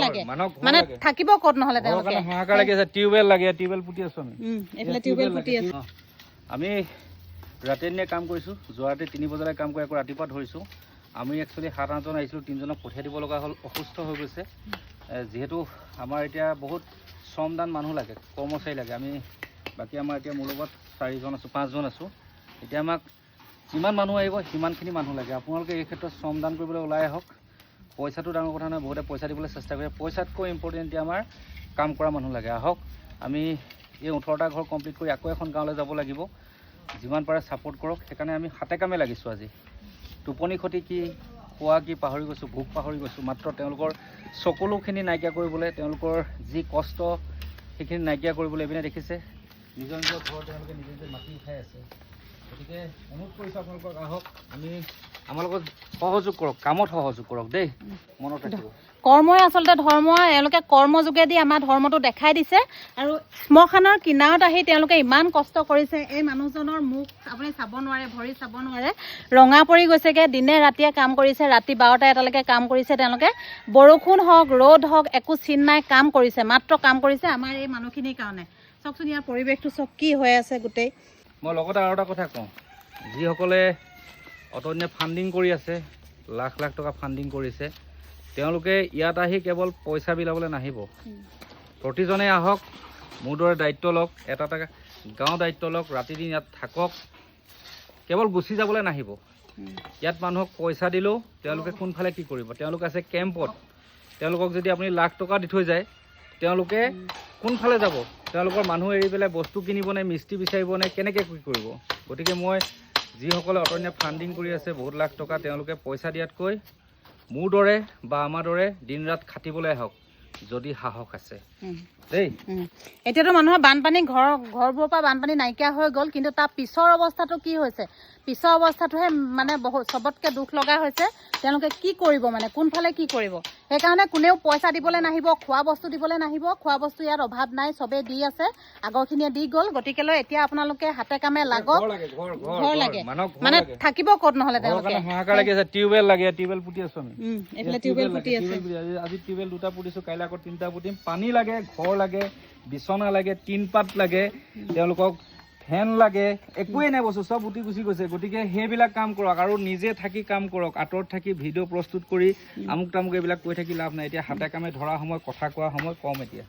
লাগে মানে থাকিব ক'ত নহলে তেওঁলোকে হাহাকাৰ লাগি আছে টিউবেল লাগে টিউবেল পুতি আছো আমি এইফালে টিউবেল পুতি আছে আমি ৰাতি দিনে কাম কৰিছোঁ যোৱা ৰাতি 3 বজালৈ কাম কৰি আকৌ ৰাতিপুৱা ধৰিছোঁ আমি একচুৱেলি 7-8জন আহিছিলোঁ 3জনক পঠিয়াই দিব লগা হ'ল অসুস্থ হৈ গৈছে যিহেতু আমাৰ এতিয়া বহুত শ্ৰমদান মানুহ লাগে কৰ্মচাৰী লাগে আমি বাকী আমাৰ এতিয়া মোৰ লগত 4জন আছোঁ 5জন আছোঁ এতিয়া আমাক যিমান মানুহ আহিব সিমানখিনি মানুহ লাগে আপোনালোকে এই ক্ষেত্ৰত শ্ৰমদান কৰিবলৈ ওলাই আহক পইচাটো ডাঙৰ কথা নহয় বহুতে পইচা দিবলৈ চেষ্টা কৰে পইচাতকৈ ইম্পৰ্টেণ্ট এতিয়া আমাৰ কাম কৰা মানুহ লাগে আহক আমি এই 18টা ঘৰ কমপ্লিট কৰি আকৌ এখন গাঁৱলৈ যাব লাগিব যিমান পাৰে ছাপোৰ্ট কৰক সেইকাৰণে আমি হাতে কামে লাগিছোঁ আজি টোপনি ক্ষতি কি খোৱা কি পাহৰি গৈছোঁ ভোক পাহৰি গৈছোঁ মাত্ৰ তেওঁলোকৰ সকলোখিনি নাইকিয়া কৰিবলৈ তেওঁলোকৰ যি কষ্ট সেইখিনি নাইকিয়া কৰিবলৈ এইপিনে দেখিছে নিজৰ নিজৰ ঘৰ তেওঁলোকে নিজে নিজে মাটি উঠাই আছে গতিকে অনুৰোধ কৰিছোঁ আপোনালোকক আহক আমি আমাৰ লগত সহযোগ কৰক কামত সহযোগ কৰক দেই মনত ৰাখিব কৰ্মই আচলতে ধৰ্ম এওঁলোকে কৰ্ম যোগেদি আমাৰ ধৰ্মটো দেখাই দিছে আৰু শ্মশানৰ কিনাৰত আহি তেওঁলোকে ইমান কষ্ট কৰিছে এই মানুহজনৰ মুখ আপুনি চাব নোৱাৰে ভৰি চাব নোৱাৰে ৰঙা পৰি গৈছেগে দিনে ৰাতিয়ে কাম কৰিছে ৰাতি 12টা 1টালৈকে কাম কৰিছে তেওঁলোকে বৰষুণ হওক ৰ'দ হওক একো চিন নাই কাম কৰিছে মাত্ৰ কাম কৰিছে আমাৰ এই মানুহখিনিৰ কাৰণে চাওকচোন ইয়াৰ পৰিৱেশটো চব কি হৈ আছে গোটেই মই লগতে আৰু এটা কথা কওঁ যিসকলে অতদিনে ফাণ্ডিং কৰি আছে লাখ লাখ টকা ফাণ্ডিং কৰিছে তেওঁলোকে ইয়াত আহি কেৱল পইচা বিলাবলৈ নাহিব প্ৰতিজনে আহক মোৰ দৰে দায়িত্ব লওক এটা এটা গাঁও দায়িত্ব লওক ৰাতি দিন ইয়াত থাকক কেৱল গুচি যাবলৈ নাহিব ইয়াত মানুহক পইচা দিলেও তেওঁলোকে কোনফালে কি কৰিব তেওঁলোক আছে কেম্পত তেওঁলোকক যদি আপুনি লাখ টকা দি থৈ যায় তেওঁলোকে কোনফালে যাব তেওঁলোকৰ মানুহ এৰি পেলাই বস্তু কিনিব নে মিস্ত্ৰী বিচাৰিব নে কেনেকৈ কি কৰিব গতিকে মই যিসকলে অতদিনে ফাণ্ডিং কৰি আছে বহুত লাখ টকা তেওঁলোকে পইচা দিয়াতকৈ মোৰ দৰে বা আমাৰ দৰে দিন ৰাত খাটিবলৈ আহক যদি সাহস আছে দেই এতিয়াতো মানুহৰ বানপানী ঘৰবোৰৰ পৰা বানপানী নাইকিয়া হৈ গ'ল কিন্তু তাৰ পিছৰ অৱস্থাটো কি হৈছে পিছৰ অৱস্থাটোহে মানে বহুত চবতকৈ দুখ লগা হৈছে তেওঁলোকে কি কৰিব মানে কোনফালে কি কৰিব সেইকাৰণে কোনেও পইচা দিবলৈ নাহিব খোৱা বস্তু দিবলৈ নাহিব খোৱা বস্তু ইয়াত অভাৱ নাই চবেই দি আছে আগৰখিনিয়ে দি গ'ল গতিকেলৈ এতিয়া আপোনালোকে হাতে কামে লাগক ঘৰ লাগে মানে থাকিব ক'ত নহ'লে তেওঁলোকে হাহাকাৰ লাগি আছে টিউবেল লাগে টিউবেল পুতি আছো আমি এইফালে টিউবেল পুতি আছে আজি টিউবেল 2টা পুতিছোঁ কাইলৈ আকৌ 3টা পুতিম পানী লাগে ঘৰ লাগে বিছনা লাগে টিনপাত লাগে তেওঁলোকক ফেন লাগে একোৱেই নাই বস্তু চব উঠি গুচি গৈছে গতিকে সেইবিলাক কাম কৰক আৰু নিজে থাকি কাম কৰক আঁতৰত থাকি ভিডিঅ' প্ৰস্তুত কৰি আমুক তামুক এইবিলাক কৈ থাকি লাভ নাই এতিয়া হাতে কামে ধৰা সময় কথা কোৱা সময় কম এতিয়া